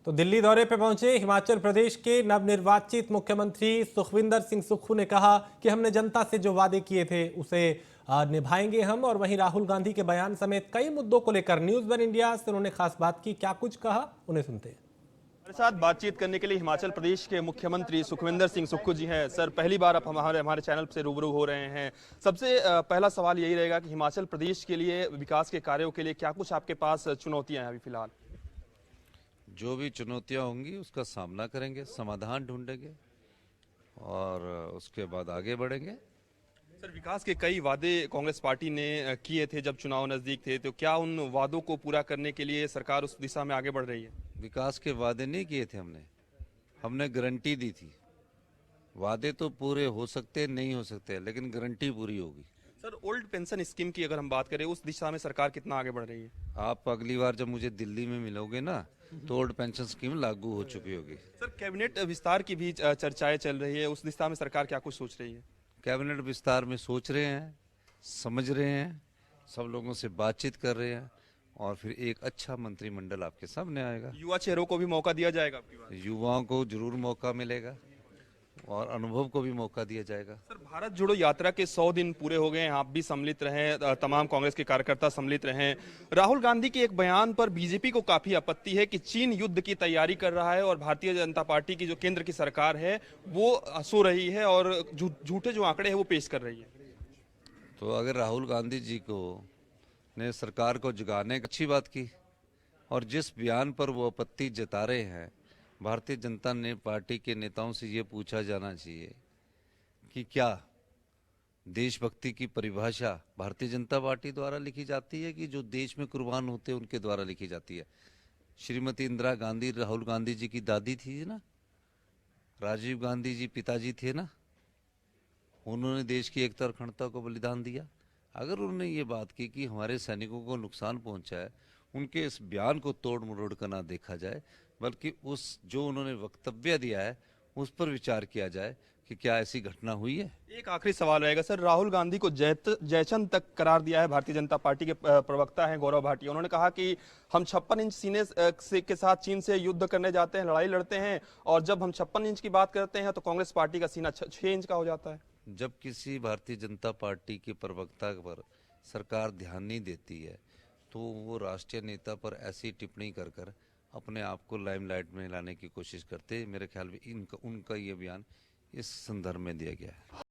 तो दिल्ली दौरे पे पहुंचे हिमाचल प्रदेश के नवनिर्वाचित मुख्यमंत्री सुखविंदर सिंह सुक्खू ने कहा कि हमने जनता से जो वादे किए थे उसे निभाएंगे हम। और वहीं राहुल गांधी के बयान समेत कई मुद्दों को लेकर न्यूज वन इंडिया से उन्होंने खास बात की। क्या कुछ कहा, उन्हें सुनते हैं। हमारे साथ बातचीत करने के लिए हिमाचल प्रदेश के मुख्यमंत्री सुखविंदर सिंह सुक्खू जी हैं। सर, पहली बार आप हमारे चैनल से रूबरू हो रहे हैं। सबसे पहला सवाल यही रहेगा कि हिमाचल प्रदेश के लिए विकास के कार्यों के लिए क्या कुछ आपके पास चुनौतियां हैं अभी फिलहाल? जो भी चुनौतियां होंगी उसका सामना करेंगे, समाधान ढूंढेंगे और उसके बाद आगे बढ़ेंगे। सर, विकास के कई वादे कांग्रेस पार्टी ने किए थे जब चुनाव नजदीक थे, तो क्या उन वादों को पूरा करने के लिए सरकार उस दिशा में आगे बढ़ रही है? विकास के वादे नहीं किए थे हमने गारंटी दी थी। वादे तो पूरे हो सकते नहीं हो सकते, लेकिन गारंटी पूरी होगी। सर, ओल्ड पेंशन स्कीम की अगर हम बात करें, उस दिशा में सरकार कितना आगे बढ़ रही है? आप अगली बार जब मुझे दिल्ली में मिलोगे ना, तो ओल्ड पेंशन स्कीम लागू हो चुकी होगी। सर, कैबिनेट विस्तार की भी चर्चाएं चल रही है, उस दिशा में सरकार क्या कुछ सोच रही है? कैबिनेट विस्तार में सोच रहे हैं, समझ रहे हैं, सब लोगों से बातचीत कर रहे हैं और फिर एक अच्छा मंत्रिमंडल आपके सामने आएगा। युवा चेहरों को भी मौका दिया जाएगा आपकी बात? युवाओं को जरूर मौका मिलेगा और अनुभव को भी मौका दिया जाएगा। सर, भारत जोड़ो यात्रा के 100 दिन पूरे हो गए हैं, आप भी सम्मिलित रहे, तमाम कांग्रेस के कार्यकर्ता सम्मिलित रहे। राहुल गांधी के एक बयान पर बीजेपी को काफी आपत्ति है कि चीन युद्ध की तैयारी कर रहा है और भारतीय जनता पार्टी की जो केंद्र की सरकार है वो सो रही है और झूठे जो आंकड़े हैं वो पेश कर रही है। तो अगर राहुल गांधी जी को ने सरकार को जगाने की अच्छी बात की, और जिस बयान पर वो आपत्ति जता रहे हैं, भारतीय जनता ने पार्टी के नेताओं से ये पूछा जाना चाहिए कि क्या देशभक्ति की परिभाषा भारतीय जनता पार्टी द्वारा लिखी जाती है कि जो देश में कुर्बान होते हैं उनके द्वारा लिखी जाती है? श्रीमती इंदिरा गांधी राहुल गांधी जी की दादी थी ना, राजीव गांधी जी पिताजी थे ना, उन्होंने देश की एकता और अखंडता को बलिदान दिया। अगर उन्होंने ये बात की कि हमारे सैनिकों को नुकसान पहुंचा है, उनके इस बयान को तोड़ मरोड़ कर ना देखा जाए, बल्कि उस जो उन्होंने वक्तव्य दिया है उस पर विचार किया जाए कि क्या ऐसी घटना हुई है। एक आखिरी सवाल रहेगा सर, राहुल गांधी को जयचंद तक करार दिया है भारतीय जनता पार्टी के प्रवक्ता हैं गौरव भाटिया। उन्होंने कहा कि हम 56 इंच सीने के साथ चीन से युद्ध करने जाते हैं, लड़ाई लड़ते हैं, और जब हम 56 इंच की बात करते हैं तो कांग्रेस पार्टी का सीना 6 इंच का हो जाता है। जब किसी भारतीय जनता पार्टी के प्रवक्ता पर सरकार ध्यान नहीं देती है तो वो राष्ट्रीय नेता पर ऐसी टिप्पणी कर कर अपने आप को लाइमलाइट में लाने की कोशिश करते हैं। मेरे ख्याल में उनका ये बयान इस संदर्भ में दिया गया है।